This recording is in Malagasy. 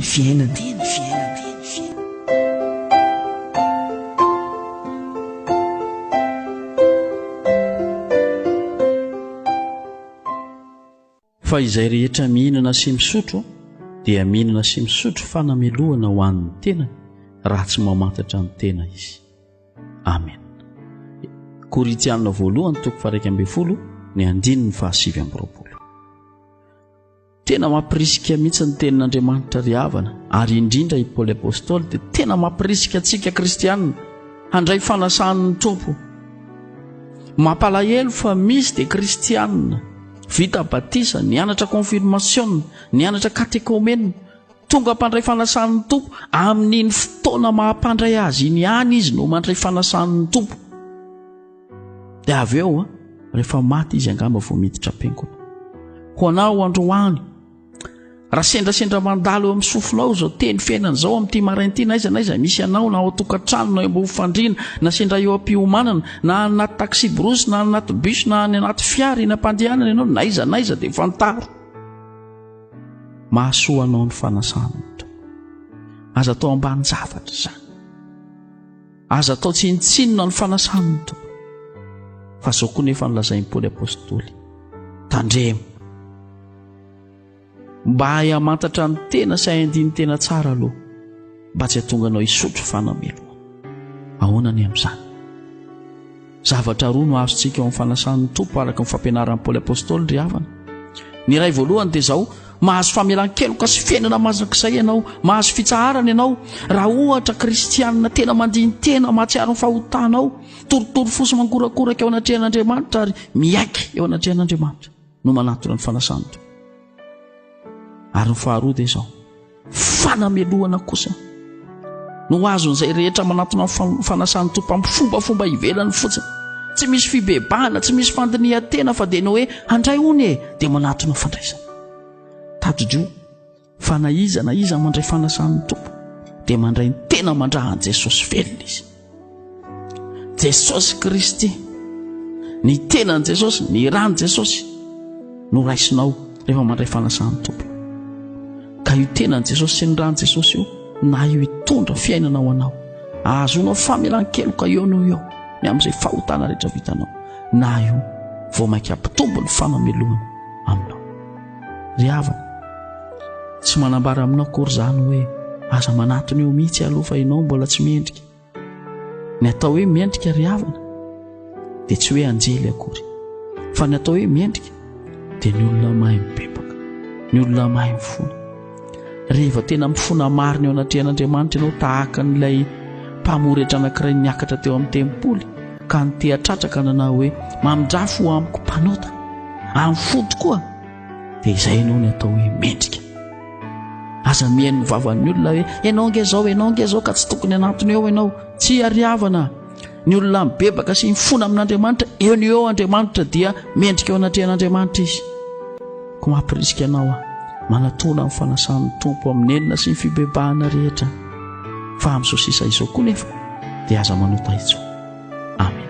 teny fiainana. Fa izay rehetra mihinana sy misotro dia mihinana sy misotro fanamelohana ho an'ny tena raha tsy mamantatra ny tena izy. Amen. Korintiana 1:1-20 ny 9:7. Tena mampirisika mihitsy ny tenin'Andriamanitra ry havana, ary indrindra i Paoly apôstôly dia tena mampirisika antsika kristianina handray fanasan'ny tompo. Mampalahelo fa misy dia kristianina vita batisa, nianatra confirmation, nianatra katekomena, tonga mpandray fanasan'ny tompo amin'iny fotoana mahampandray azy iny ihany izy no mandray fanasan'ny tompo. Dia avy eo rehefa maty izy angamba vao miditra am-piangona. Ho anao androany, raha sendrasendra mandalo eo amin'ny sofinao izao teny fiainana izao amin'ity marainty na iza misy anao na ao an-tokantrano na eo ambony fandriana na sendra eo am-piomanana na anaty taxi brosy na anaty bus na anaty fiara eny am-pandehanana ianao na iza dia fantaro. Mahasoa anao ny fanasana. Aza atao ambany zavatra izany. Aza atao tsinitsinina ny fanasana to. Fa zao koa nefa nilazain'i Paoly apôstôly. Tandremo. Mba hamantatra ny tena sy handiny tena tsara aloha, mba tsy hahatonga anao hisotro fanamelohana. Ahoana ny amin'izany? Zavatra roa no azontsika eo amin'ny fanasan'ny tompo araka ny fampianaran'i Paoly apôstôly ry havana. Ny iray voalohany dia izao, mahazo famelan-keloka sy fiainana mazak'izay ianao, mahazo fitsaharana ianao raha ohatra kristianina tena mandiny tena mahatsiaro ny fahotanao, torotoro fosy mangorakoraka eo anatrehan'Andriamanitra ary miaiky eo anatrehan'Andriamanitra no manatona ny fanasan'ny tompo. Ary ny faharoa dia izao, fanamelohana kosa no azon'izay rehetra manatona ny fanasan'ny tompo amin'ny fombafomba ivelany fotsiny. Tsy misy fibebahana, tsy misy fandinihan-tena fa dia ny hoe handray hony dia manatona fandraisana. Tadidro, fa na iza mandray fanasan'ny tompo dia mandray ny tena mandrahan'i Jesosy velona izy. Jesosy Kristy, ny tenan'i Jesosy, ny ràn'i Jesosy no raisinao rehefa mandray fanasan'ny tompo. Ka io tenan'i Jesosy sy ny ràn'i Jesosy io na io hitondra fiainana ho anao, ahazonao famelan-keloka eo no eo ny amin'izay fahotana rehetra vitanao, na io vao mainka ampitombo ny fanamelohana aminao. Ry havana, tsy manambara aminao akory izany hoe aza manatona eo mihitsy aloha fa ianao mbola tsy miendrika. Ny atao hoe miendrika ry havana dia tsy hoe anjely akory, fa ny atao hoe miendrika dia ny olona mahay mibebaka, ny olona mahay mifona. Rehefa tena mifona marina eo anatrehan'Andriamanitra ianao tahaka n'ilay mpamoretra anankiray niakatra teo amin'ny tempoly ka nitehatratraka nanao hoe mamindrafo amiko mpanota amin'ny fody koa, dia izay ianao ny atao hoe mendrika. Aza mihaino vavan'ny olona hoe ianao nge zao ka tsy tokony anatony eo ianao. Tsy ary havana, ny olona mibebaka sy mifona amin'Andriamanitra eo ny eo Andriamanitra dia mendrika eo anatrehan'Andriamanitra izy. Ko mampirisika anao manatona amin'ny fanasan'ny tompo amin'ny enina sy ny fibebahana rehetra. Fa amin'izao sisa izao koa nefa dia aza manota hitso. Amen.